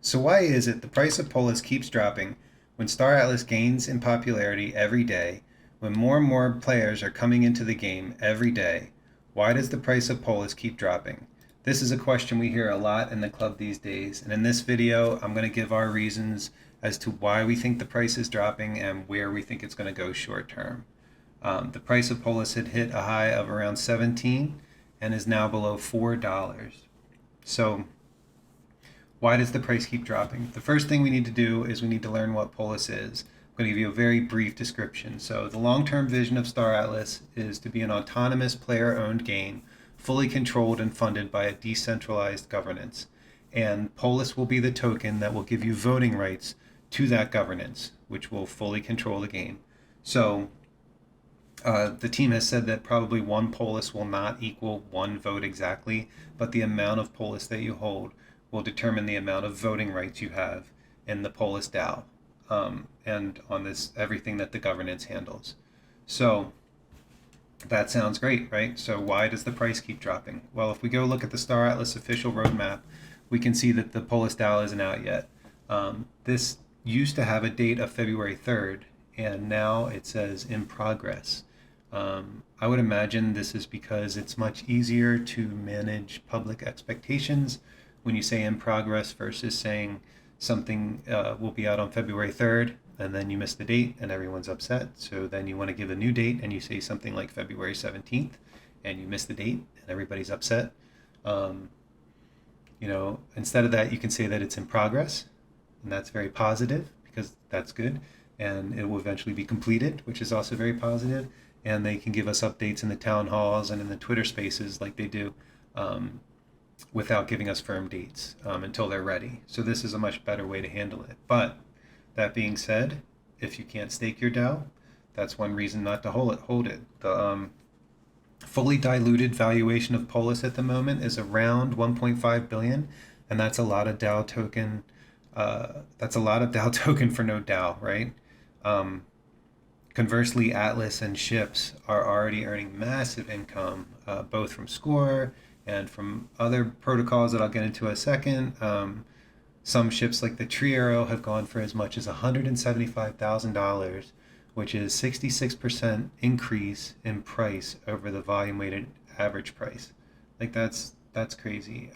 So why is it the price of Polis keeps dropping when Star Atlas gains in popularity every day, when more and more players are coming into the game every day? Why does the price of Polis keep dropping? This is a question we hear a lot in the club these days, and in this video I'm going to give our reasons as to why we think the price is dropping and where we think it's going to go short term. The price of Polis had hit a high of around 17 and is now below $4. So why does the price keep dropping? The first thing we need to do is we need to learn what Polis is. I'm going to give you a very brief description. So the long-term vision of Star Atlas is to be an autonomous player-owned game, fully controlled and funded by a decentralized governance. And Polis will be the token that will give you voting rights to that governance, which will fully control the game. So the team has said that probably one Polis will not equal one vote exactly, but the amount of Polis that you hold will determine the amount of voting rights you have in the Polis DAO, and on this everything that the governance handles. So that sounds great, right? So why does the price keep dropping? Well, if we go look at the Star Atlas official roadmap, we can see that the Polis DAO isn't out yet. This used to have a date of February 3rd, and now it says in progress. I would imagine this is because it's much easier to manage public expectations when you say in progress versus saying something will be out on February 3rd and then you miss the date and everyone's upset. So then you want to give a new date and you say something like February 17th and you miss the date and everybody's upset. Instead of that, you can say that it's in progress, and that's very positive because that's good, and it will eventually be completed, which is also very positive. And they can give us updates in the town halls and in the Twitter spaces like they do, without giving us firm dates until they're ready. So this is a much better way to handle it. But that being said, if you can't stake your DAO, that's one reason not to hold it. The fully diluted valuation of Polis at the moment is around 1.5 billion, and that's a lot of DAO token. That's a lot of DAO token for no DAO, right? Conversely, Atlas and ships are already earning massive income, both from Score and from other protocols that I'll get into in a second. Some ships like the Tree Arrow have gone for as much as $175,000, which is 66% increase in price over the volume weighted average price. Like that's crazy.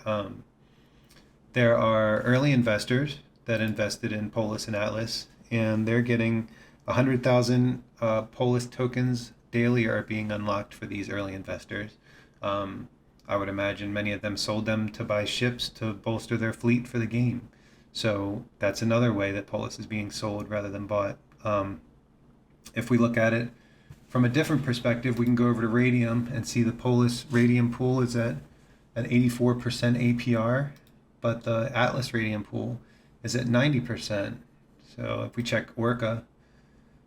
There are early investors that invested in Polis and Atlas, and they're getting 100,000 Polis tokens daily are being unlocked for these early investors. I would imagine many of them sold them to buy ships to bolster their fleet for the game. So that's another way that Polis is being sold rather than bought. If we look at it from a different perspective, we can go over to Raydium and see the Polis Raydium pool is at an 84% APR, but the Atlas Raydium pool is at 90%. So if we check Orca,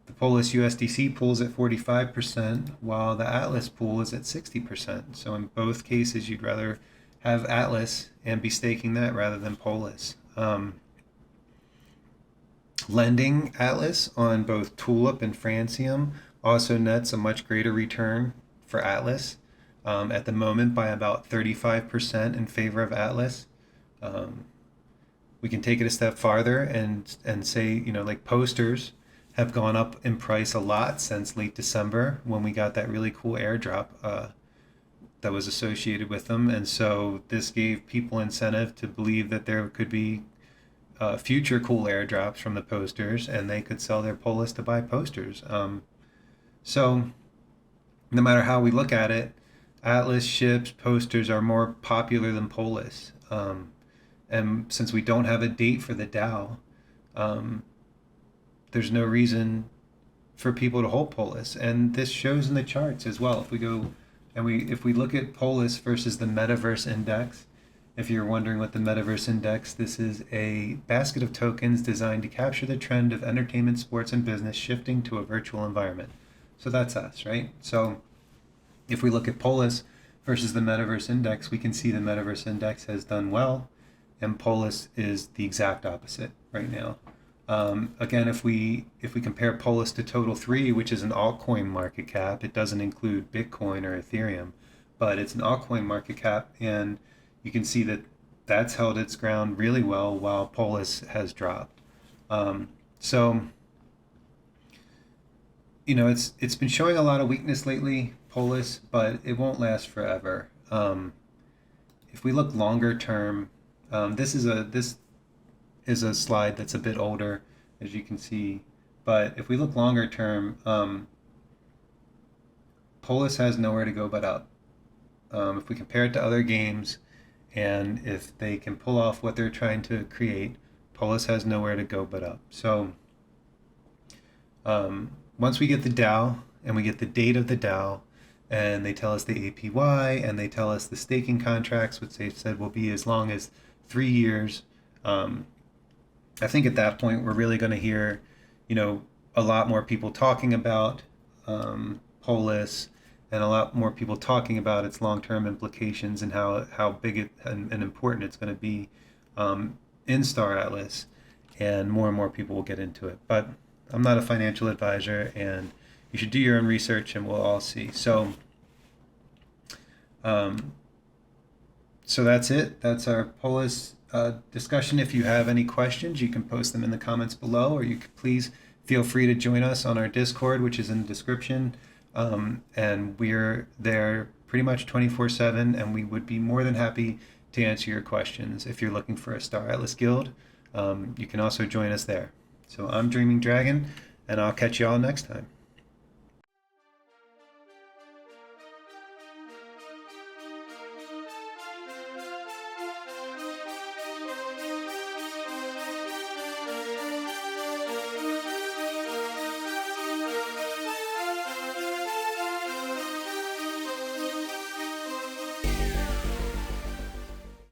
the Polis USDC pool is at 45%, while the Atlas pool is at 60%. So in both cases, you'd rather have Atlas and be staking that rather than Polis. Lending Atlas on both Tulip and Francium also nets a much greater return for Atlas, at the moment by about 35% in favor of Atlas. We can take it a step farther and say, like posters have gone up in price a lot since late December when we got that really cool airdrop that was associated with them. And so this gave people incentive to believe that there could be future cool airdrops from the posters, and they could sell their Polis to buy posters. So no matter how we look at it, Atlas ships, posters are more popular than Polis. And since we don't have a date for the DAO, there's no reason for people to hold Polis, and this shows in the charts as well. If we go and if we look at Polis versus the Metaverse index, if you're wondering what the Metaverse index, this is a basket of tokens designed to capture the trend of entertainment, sports, and business shifting to a virtual environment. So that's us, right? So if we look at Polis versus the Metaverse index, we can see the Metaverse index has done well, and Polis is the exact opposite right now. Again, if we compare Polis to Total 3, which is an altcoin market cap, it doesn't include Bitcoin or Ethereum, but it's an altcoin market cap, and you can see that that's held its ground really well while Polis has dropped. So it's been showing a lot of weakness lately, Polis, but it won't last forever. If we look longer term, this is a slide that's a bit older, as you can see. But if we look longer term, Polis has nowhere to go but up. If we compare it to other games, and if they can pull off what they're trying to create, Polis has nowhere to go but up. So once we get the DAO and we get the date of the DAO, and they tell us the APY, and they tell us the staking contracts, which they've said will be as long as 3 years, I think at that point we're really going to hear, a lot more people talking about Polis, and a lot more people talking about its long-term implications and how big it and important it's going to be in Star Atlas, and more people will get into it. But I'm not a financial advisor, and you should do your own research, and we'll all see. So that's it. That's our Polis discussion. If you have any questions, you can post them in the comments below, or you can please feel free to join us on our Discord, which is in the description. And we're there pretty much 24/7, and we would be more than happy to answer your questions. If you're looking for a Star Atlas guild, you can also join us there. So I'm DreamingDragon, and I'll catch you all next time.